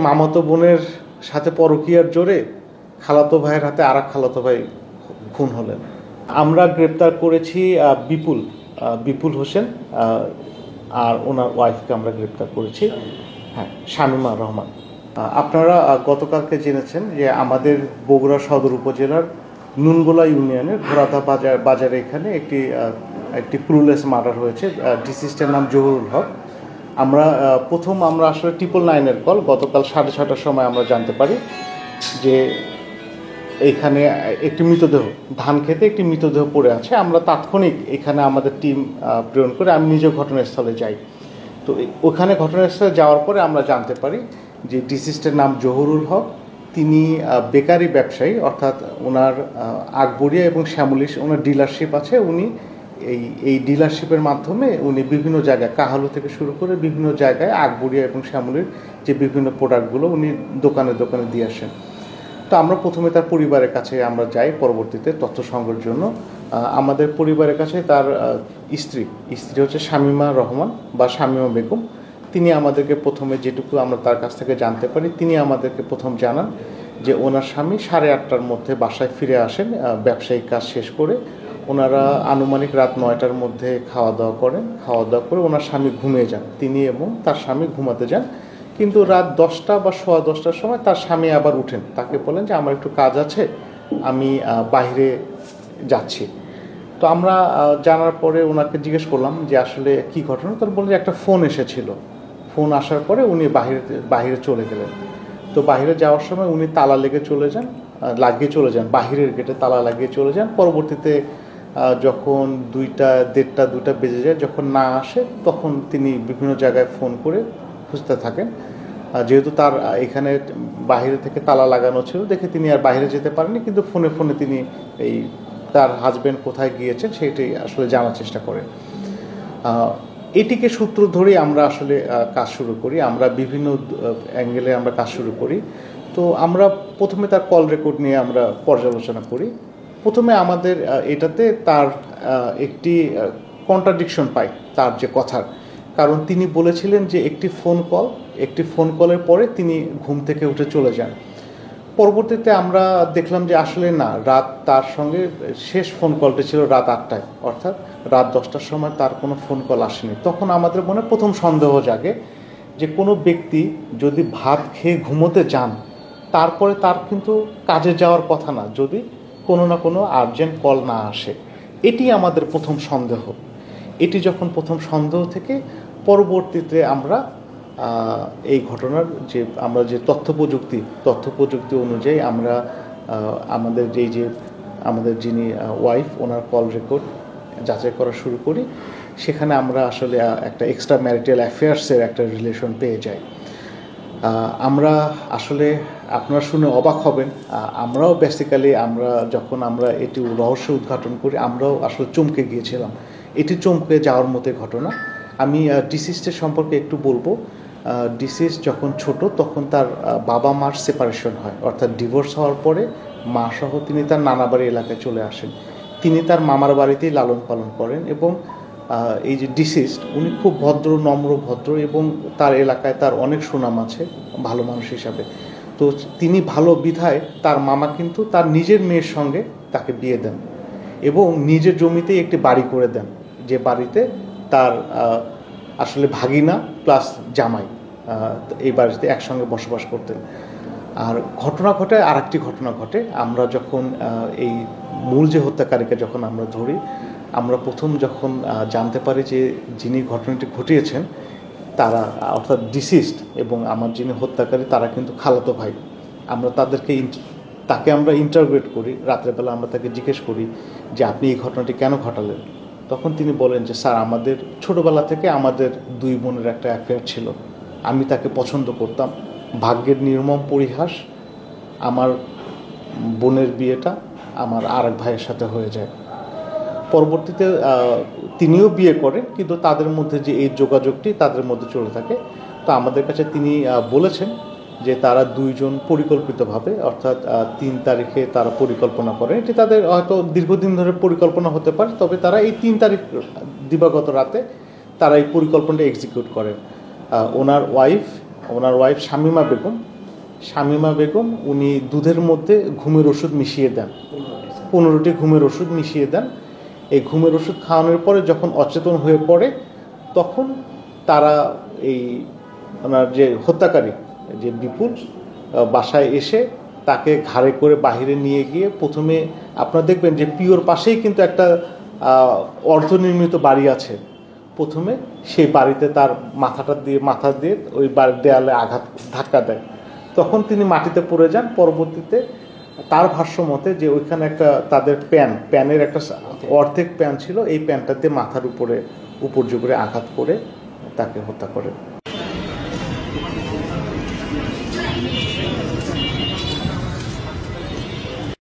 মামাতো বোনের সাথে পরকীয়ার জোরে খালাতো ভাইয়ের হাতে আর এক খালাতো ভাই খুন হলেন। আমরা গ্রেপ্তার করেছি বিপুল হোসেন আর ওনার ওয়াইফকে আমরা গ্রেপ্তার করেছি। হ্যাঁ, শামীমা রহমান। আপনারা গতকালকে জেনেছেন যে আমাদের বগুড়া সদর উপজেলার নুনগোলা ইউনিয়নের ঘোড়াদা বাজারে এখানে একটি ক্রুলেস মার্ডার হয়েছে। ডিসিজটার নাম জহুরুল হক। আমরা আসলে 999-এর কল গতকাল 6:30টার সময় আমরা জানতে পারি যে এইখানে একটি মৃতদেহ, ধান খেতে একটি মৃতদেহ পড়ে আছে। আমরা তাৎক্ষণিক এখানে আমাদের টিম প্রেরণ করে আমি নিজে ঘটনাস্থলে যাই। তো ওখানে ঘটনাস্থলে যাওয়ার পরে আমরা জানতে পারি যে ডিসিজটার নাম জহুরুল হক। তিনি বেকারি ব্যবসায়ী, অর্থাৎ ওনার আকবরিয়া এবং শ্যামলিশ ওনার ডিলারশিপ আছে। উনি এই ডিলারশিপের মাধ্যমে উনি বিভিন্ন জায়গায়, কাহালু থেকে শুরু করে বিভিন্ন জায়গায় আকবরিয়া এবং শ্যামলির যে বিভিন্ন প্রোডাক্টগুলো উনি দোকানে দোকানে দিয়ে আসেন। তো আমরা প্রথমে তার পরিবারের কাছে আমরা যাই, পরবর্তীতে তথ্য সংগ্রহের জন্য। আমাদের পরিবারের কাছে তার স্ত্রী হচ্ছে শামীমা রহমান বা শামীমা বেগম। তিনি আমাদেরকে প্রথমে যেটুকু আমরা তার কাছ থেকে জানতে পারি, তিনি আমাদেরকে প্রথম জানান যে ওনার স্বামী 8:30টার মধ্যে বাসায় ফিরে আসেন ব্যবসায়িক কাজ শেষ করে। ওনারা আনুমানিক রাত 9টার মধ্যে খাওয়া দাওয়া করে ওনার স্বামী ঘুমিয়ে যান। তিনি এবং তার স্বামী ঘুমাতে যান, কিন্তু রাত 10টা বা 10:15টার সময় তার স্বামী আবার উঠেন। তাকে বলেন যে আমার একটু কাজ আছে, আমি বাইরে যাচ্ছি। তো আমরা জানার পরে ওনাকে জিজ্ঞেস করলাম যে আসলে কি ঘটনা। তার বলে যে একটা ফোন এসেছিল, ফোন আসার পরে উনি বাহিরে চলে গেলেন। তো বাহিরে যাওয়ার সময় উনি তালা লাগিয়ে চলে যান, বাহিরের গেটে তালা লাগিয়ে চলে যান। পরবর্তীতে যখন 1:30-2টা বেজে যায়, যখন না আসে, তখন তিনি বিভিন্ন জায়গায় ফোন করে খুঁজতে থাকেন। যেহেতু তার এখানে বাইরে থেকে তালা লাগানো ছিল দেখে তিনি আর বাইরে যেতে পারেননি, কিন্তু ফোনে তিনি তার হাজবেন্ড কোথায় গিয়েছেন সেটাই আসলে জানার চেষ্টা করেন। এটিকে সূত্র ধরেই আমরা আসলে কাজ শুরু করি। আমরা বিভিন্ন অ্যাঙ্গেলে আমরা কাজ শুরু করি। তো আমরা প্রথমে তার কল রেকর্ড নিয়ে আমরা পর্যালোচনা করি। প্রথমে আমাদের এটাতে তার একটি কন্ট্রাডিকশন পাই তার যে কথার, কারণ তিনি বলেছিলেন যে একটি ফোন কলের পরে তিনি ঘুম থেকে উঠে চলে যান। পরবর্তীতে আমরা দেখলাম যে আসলে না, তার সঙ্গে শেষ ফোন কলটি ছিল রাত 8টায়, অর্থাৎ রাত 10টার সময় তার কোনো ফোন কল আসেনি। তখন আমাদের মনে প্রথম সন্দেহ জাগে যে কোনো ব্যক্তি যদি ভাত খেয়ে ঘুমোতে যান, তারপরে তার কিন্তু কাজে যাওয়ার কথা না, যদি কোনো না কোনো আর্জেন্ট কল না আসে। এটি আমাদের প্রথম সন্দেহ। এটি যখন প্রথম সন্দেহ থেকে পরবর্তীতে আমরা এই ঘটনার যে তথ্য প্রযুক্তি অনুযায়ী আমরা আমাদের যিনি ওয়াইফ ওনার কল রেকর্ড যাচাই করা শুরু করি। সেখানে আমরা আসলে একটা এক্সট্রা ম্যারিটাল অ্যাফেয়ার্সের একটা রিলেশন পেয়ে যাই। আমরা আসলে, আপনারা শুনে অবাক হবেন, আমরাও বেসিক্যালি যখন আমরা এটি রহস্য উদ্ঘাটন করি, আমরাও আসলে চমকে গিয়েছিলাম। এটি চমকে যাওয়ার মতো ঘটনা। আমি ডিসিজের সম্পর্কে একটু বলবো। ডিসিজ যখন ছোট তখন তার বাবা মার সেপারেশন হয়, অর্থাৎ ডিভোর্স হওয়ার পরে মা সহ তিনি তার নানাবাড়ি এলাকায় চলে আসেন। তিনি তার মামার বাড়িতেই লালন পালন করেন এবং এই যে ডিসিজড উনি খুব নম্র ভদ্র এবং তার এলাকায় তার অনেক সুনাম আছে ভালো মানুষ হিসাবে। তো তিনি ভালো বিধায় তার মামা কিন্তু তার নিজের মেয়ের সঙ্গে তাকে বিয়ে দেন এবং নিজের জমিতেই একটি বাড়ি করে দেন, যে বাড়িতে তার আসলে ভাগিনা প্লাস জামাই এই বাড়িতে একসঙ্গে বসবাস করতেন। আর আরেকটি ঘটনা ঘটে। আমরা যখন এই মূল যে হত্যাকারীকে যখন আমরা ধরি, আমরা প্রথম যখন জানতে পারি যে যিনি ঘটনাটি ঘটিয়েছেন তারা, অর্থাৎ ডিসিজড এবং আমার যিনি হত্যাকারী, তারা কিন্তু খালাতো ভাই। আমরা তাকে আমরা ইন্টারোগেট করি। রাত্রেবেলা আমরা তাকে জিজ্ঞেস করি যে আপনি এই ঘটনাটি কেন ঘটালেন। তখন তিনি বলেন যে স্যার, আমাদের ছোটোবেলা থেকে আমাদের 2 বোনের একটা অ্যাফেয়ার ছিল, আমি তাকে পছন্দ করতাম। ভাগ্যের নির্মম পরিহাস, আমার বোনের বিয়েটা আমার আরেক ভাইয়ের সাথে হয়ে যায়। পরবর্তীতে তিনিও বিয়ে করেন, কিন্তু তাদের মধ্যে যে এই যোগাযোগটি তাদের মধ্যে চলে থাকে। তো আমাদের কাছে তিনি বলেছেন যে তারা 2 জন পরিকল্পিতভাবে, অর্থাৎ 3 তারিখে তারা পরিকল্পনা করে। এটি তাদের হয়তো দীর্ঘদিন ধরে পরিকল্পনা হতে পারে, তবে তারা এই 3 তারিখ দিবাগত রাতে তারা এই পরিকল্পনাটা এক্সিকিউট করেন। ওনার ওয়াইফ শামীমা বেগম উনি দুধের মধ্যে ঘুমের ওষুধ মিশিয়ে দেন, 15টি ঘুমের ওষুধ মিশিয়ে দেন। এই ঘুমের ওষুধ খাওয়ানোর পরে যখন অচেতন হয়ে পড়ে তখন তারা এই ওনার যে হত্যাকারী যে বিপুল বাসায় এসে তাকে ঘাড়ে করে বাহিরে নিয়ে গিয়ে প্রথমে আপনারা দেখবেন যে পিওর পাশেই কিন্তু একটা অর্ধনির্মিত বাড়ি আছে। প্রথমে সেই বাড়িতে তার মাথা দিয়ে ওই দেয়ালে ধাক্কা দেয়, তখন তিনি মাটিতে পড়ে যান। পরবর্তীতে তার ভাষ্য মতে যে ওইখানে একটা তাদের প্যানের একটা অর্ধেক প্যান ছিল, এই প্যানটা দিয়ে মাথার উপর্যুপরে আঘাত করে তাকে হত্যা করে।